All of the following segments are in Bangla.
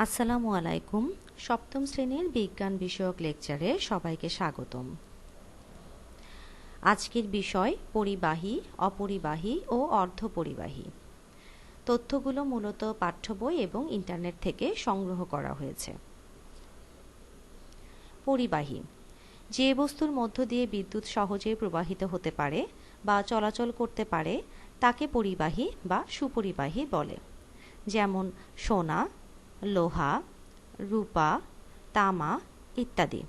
আসসালামু আলাইকুম। সপ্তম শ্রেণীর বিজ্ঞান বিষয়ক লেকচারে সবাইকে স্বাগতম। আজকের বিষয় পরিবাহী, অপরিবাহী ও অর্ধপরিবাহী। তথ্যগুলো মূলত পাঠ্য বই এবং ইন্টারনেট থেকে সংগ্রহ করা হয়েছে। পরিবাহী যে বস্তুর মধ্য দিয়ে বিদ্যুৎ সহজে প্রবাহিত হতে পারে বা চলাচল করতে পারে তাকে পরিবাহী বা সুপরিবাহী বলে, যেমন সোনা, লোহা, রূপা, তামা ইত্যাদি।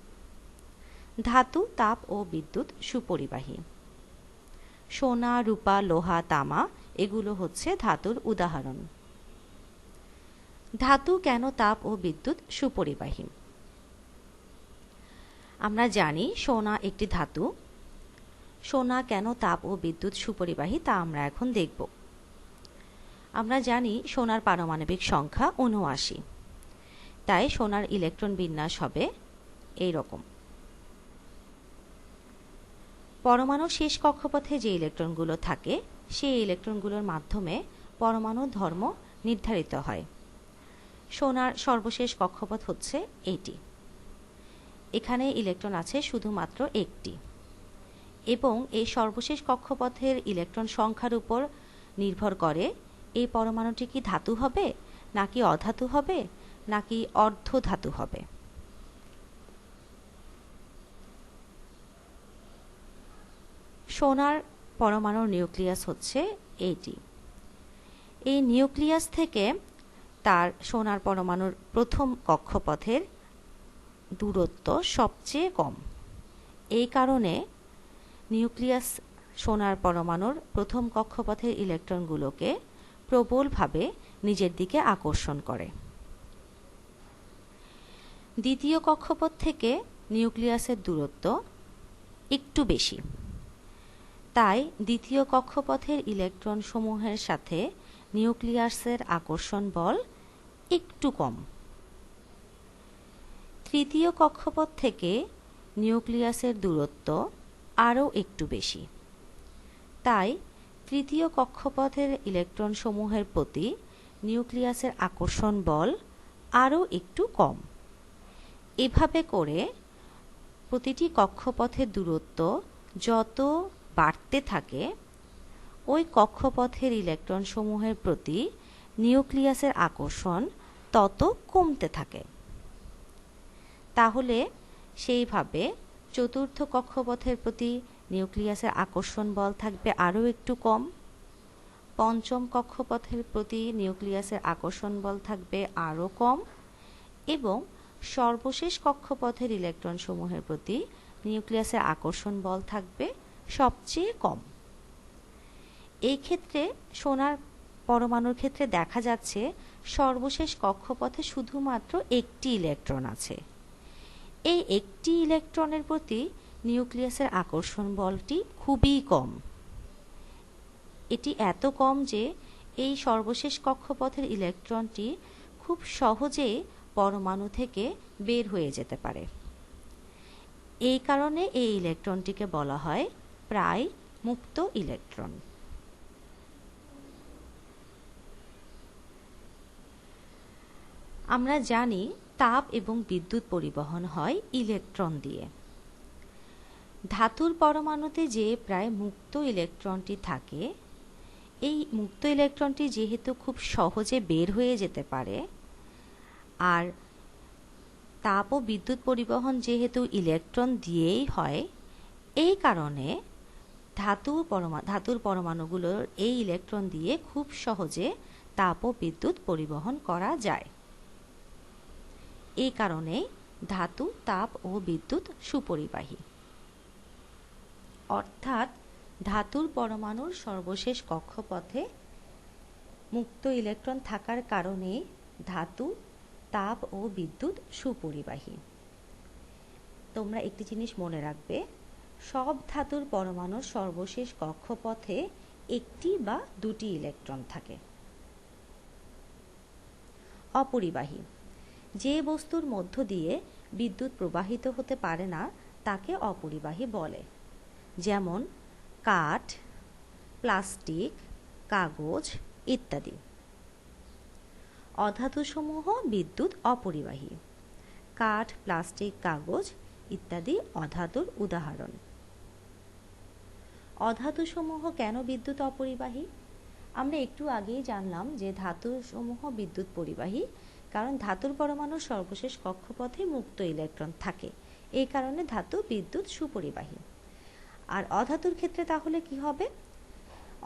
ধাতু, তাপ ও বিদ্যুৎ সুপরিবাহী। সোনা, রূপা, লোহা, তামা এগুলো হচ্ছে ধাতুর উদাহরণ। ধাতু কেন তাপ ও বিদ্যুৎ সুপরিবাহী? আমরা জানি সোনা একটি ধাতু। সোনা কেন তাপ ও বিদ্যুৎ সুপরিবাহী তা আমরা এখন দেখব। আমরা জানি সোনার পারমাণবিক সংখ্যা ৭৯, তাই সোনার ইলেকট্রন বিন্যাস হবে এই রকম। পরমাণুর শেষ কক্ষপথে যে ইলেকট্রনগুলো থাকে সেই ইলেকট্রনগুলোর মাধ্যমে পরমাণুর ধর্ম নির্ধারিত হয়। সোনার সর্বশেষ কক্ষপথ হচ্ছে এইটি। এখানে ইলেকট্রন আছে শুধুমাত্র একটি, এবং এই সর্বশেষ কক্ষপথের ইলেকট্রন সংখ্যার উপর নির্ভর করে এই পরমাণুটি কি ধাতু হবে, নাকি অধাতু হবে, নাকি অর্ধধাতু হবে। সোনার পরমাণুর নিউক্লিয়াস হচ্ছে এইটি। এই নিউক্লিয়াস থেকে তার সোনার পরমাণুর প্রথম কক্ষপথের দূরত্ব সবচেয়ে কম। এই কারণে নিউক্লিয়াস সোনার পরমাণুর প্রথম কক্ষপথের ইলেকট্রনগুলোকে প্রবলভাবে নিজের দিকে আকর্ষণ করে। দ্বিতীয় কক্ষপথ থেকে নিউক্লিয়াসের দূরত্ব একটু বেশি, তাই দ্বিতীয় কক্ষপথের ইলেকট্রন সমূহের সাথে নিউক্লিয়াসের আকর্ষণ বল একটু কম। তৃতীয় কক্ষপথ থেকে নিউক্লিয়াসের দূরত্ব আরও একটু বেশি, তাই তৃতীয় কক্ষপথের ইলেকট্রন সমূহের প্রতি নিউক্লিয়াসের আকর্ষণ বল আরও একটু কম। এভাবে করে প্রতিটি কক্ষপথের দূরত্ব যত বাড়তে থাকে ওই কক্ষপথের ইলেকট্রন সমূহের প্রতি নিউক্লিয়াসের আকর্ষণ তত কমতে থাকে। তাহলে সেইভাবে চতুর্থ কক্ষপথের প্রতি নিউক্লিয়াসের আকর্ষণ বল থাকবে আরও একটু কম, পঞ্চম কক্ষপথের প্রতি নিউক্লিয়াসের আকর্ষণ বল থাকবে আরও কম, এবং সর্বশেষ কক্ষপথের ইলেকট্রন সমূহের প্রতি নিউক্লিয়াসের আকর্ষণ বল থাকবে সবচেয়ে কম। এই ক্ষেত্রে সোনার পরমাণুর ক্ষেত্রে দেখা যাচ্ছে সর্বশেষ কক্ষপথে শুধুমাত্র একটি ইলেকট্রন আছে। এই একটি ইলেকট্রনের প্রতি নিউক্লিয়াসের আকর্ষণ বলটি খুবই কম। এটি এত কম যে এই সর্বশেষ কক্ষপথের ইলেকট্রনটি খুব সহজেই পরমাণু থেকে বের হয়ে যেতে পারে। এই কারণে এই ইলেকট্রনটিকে বলা হয় প্রায় মুক্ত ইলেকট্রন। আমরা জানি তাপ এবং বিদ্যুৎ পরিবহন হয় ইলেকট্রন দিয়ে। ধাতুর পরমাণুতে যে প্রায় মুক্ত ইলেকট্রনটি থাকে, এই মুক্ত ইলেকট্রনটি যেহেতু খুব সহজে বের হয়ে যেতে পারে, আর তাপ ও বিদ্যুৎ পরিবহন যেহেতু ইলেকট্রন দিয়েই হয়, এই কারণে ধাতুর পরমাণুগুলোর এই ইলেকট্রন দিয়ে খুব সহজে তাপ ও বিদ্যুৎ পরিবহন করা যায়। এই কারণে ধাতু তাপ ও বিদ্যুৎ সুপরিবাহী। অর্থাৎ ধাতুর পরমাণুর সর্বশেষ কক্ষপথে মুক্ত ইলেকট্রন থাকার কারণে ধাতু তাপ ও বিদ্যুৎ সুপরিবাহী। তোমরা একটি জিনিস মনে রাখবে, সব ধাতুর পরমাণুর সর্বশেষ কক্ষপথে একটি বা দুটি ইলেকট্রন থাকে। অপরিবাহী যে বস্তুর মধ্য দিয়ে বিদ্যুৎ প্রবাহিত হতে পারে না তাকে অপরিবাহী বলে, যেমন কাঠ, প্লাস্টিক, কাগজ ইত্যাদি। অধাতুসমূহ বিদ্যুৎ অপরিবাহী। কাঠ, প্লাস্টিক, কাগজ ইত্যাদি অধাতুর উদাহরণ। অধাতুসমূহ কেন বিদ্যুৎ অপরিবাহী? আমরা একটু আগেই জানলাম যে ধাতুসমূহ বিদ্যুৎ পরিবাহী, কারণ ধাতুর পরমাণুর সর্বশেষ কক্ষপথে মুক্ত ইলেকট্রন থাকে, এই কারণে ধাতু বিদ্যুৎ সুপরিবাহী। আর অধাতুর ক্ষেত্রে তাহলে কি হবে?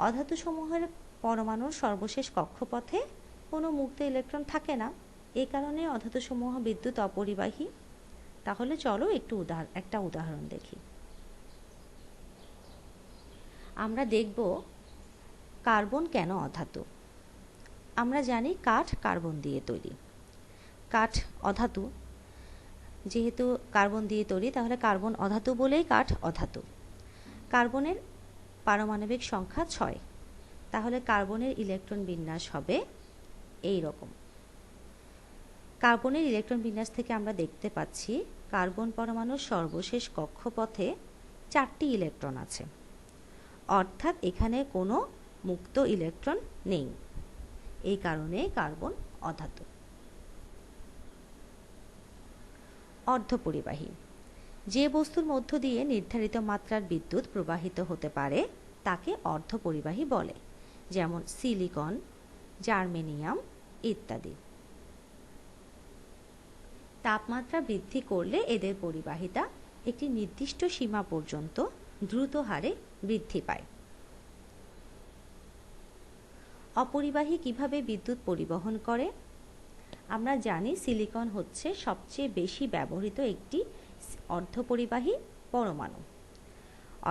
অধাতুসমূহের পরমাণুর সর্বশেষ কক্ষপথে কোনো মুক্ত ইলেকট্রন থাকে না, এই কারণে অধাতুসমূহ বিদ্যুৎ অপরিবাহী। তাহলে চলো একটা উদাহরণ দেখি। আমরা দেখব কার্বন কেন অধাতু। আমরা জানি কাঠ কার্বন দিয়ে তৈরি। কাঠ অধাতু, যেহেতু কার্বন দিয়ে তৈরি তাহলে কার্বন অধাতু বলেই কাঠ অধাতু। কার্বনের পারমাণবিক সংখ্যা 6, তাহলে কার্বনের ইলেকট্রন বিন্যাস হবে এই রকম। কার্বনের ইলেকট্রন বিন্যাস থেকে আমরা দেখতে পাচ্ছি কার্বন পরমাণুর সর্বশেষ কক্ষপথে 4টি ইলেকট্রন আছে, অর্থাৎ এখানে কোনো মুক্ত ইলেকট্রন নেই, এই কারণে কার্বন অধাতু। অর্ধপরিবাহী, যে বস্তুর মধ্য দিয়ে নির্ধারিত মাত্রার বিদ্যুৎ প্রবাহিত হতে পারে তাকে অর্ধপরিবাহী বলে, যেমন সিলিকন, জার্মেনিয়াম ইত্যাদি। তাপমাত্রা বৃদ্ধি করলে এদের পরিবাহিতা একটি নির্দিষ্ট সীমা পর্যন্ত দ্রুত হারে বৃদ্ধি পায়। অপরিবাহী কিভাবে বিদ্যুৎ পরিবহন করে? আমরা জানি সিলিকন হচ্ছে সবচেয়ে বেশি ব্যবহৃত একটি অর্ধপরিবাহী পরমাণু,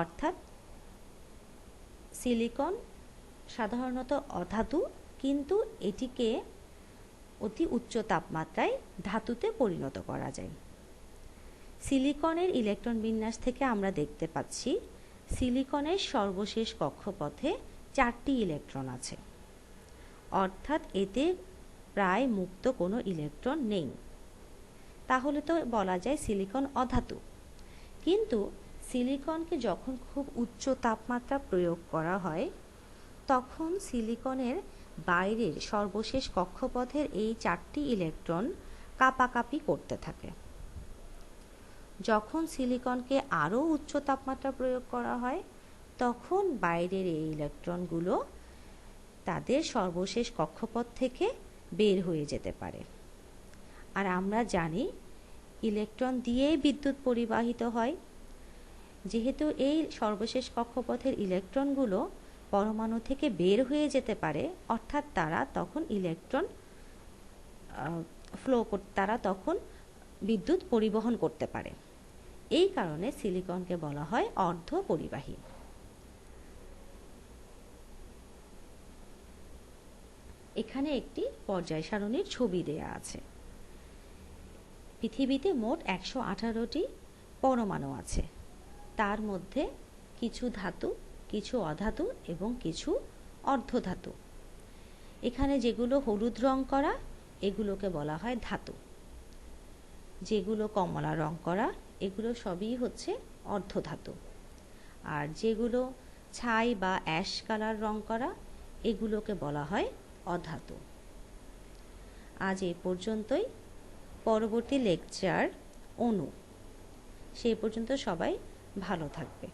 অর্থাৎ সিলিকন সাধারণত অধাতু, কিন্তু এটিকে অতি উচ্চ তাপমাত্রায় ধাতুতে পরিণত করা যায়। সিলিকনের ইলেকট্রন বিন্যাস থেকে আমরা দেখতে পাচ্ছি সিলিকনের সর্বশেষ কক্ষপথে 4টি ইলেকট্রন আছে, অর্থাৎ এতে প্রায় মুক্ত কোনো ইলেকট্রন নেই। তাহলে তো বলা যায় সিলিকন অধাতু। কিন্তু সিলিকনকে যখন খুব উচ্চ তাপমাত্রা প্রয়োগ করা হয় তখন সিলিকনের বাইরের সর্বশেষ কক্ষপথের এই 4টি ইলেকট্রন কাঁপাকাঁপি করতে থাকে। যখন সিলিকনকে আরও উচ্চ তাপমাত্রা প্রয়োগ করা হয় তখন বাইরের এই ইলেকট্রনগুলো তাদের সর্বশেষ কক্ষপথ থেকে বের হয়ে যেতে পারে। আর আমরা জানি ইলেকট্রন দিয়েই বিদ্যুৎ পরিবাহিত হয়। যেহেতু এই সর্বশেষ কক্ষপথের ইলেকট্রনগুলো পরমাণু থেকে বের হয়ে যেতে পারে, অর্থাৎ তারা তখন তারা তখন বিদ্যুৎ পরিবহন করতে পারে। এই কারণে সিলিকনকে বলা হয় অর্ধপরিবাহী। এখানে একটি পর্যায় সারণীর ছবি দেয়া আছে। পৃথিবীতে মোট 118টি পরমাণু আছে, তার মধ্যে কিছু ধাতু, কিছু অধাতু এবং কিছু অর্ধধাতু। এখানে যেগুলো হলুদ রং করা এগুলোকে বলা হয় ধাতু, যেগুলো কমলা রং করা এগুলো সবই হচ্ছে অর্ধধাতু, আর যেগুলো ছাই বা অ্যাশ কালার রং করা এগুলোকে বলা হয় অধাতু। আজ এই পর্যন্তই। পরবর্তী লেকচার অণু। সেই পর্যন্ত সবাই ভালো থাকবে।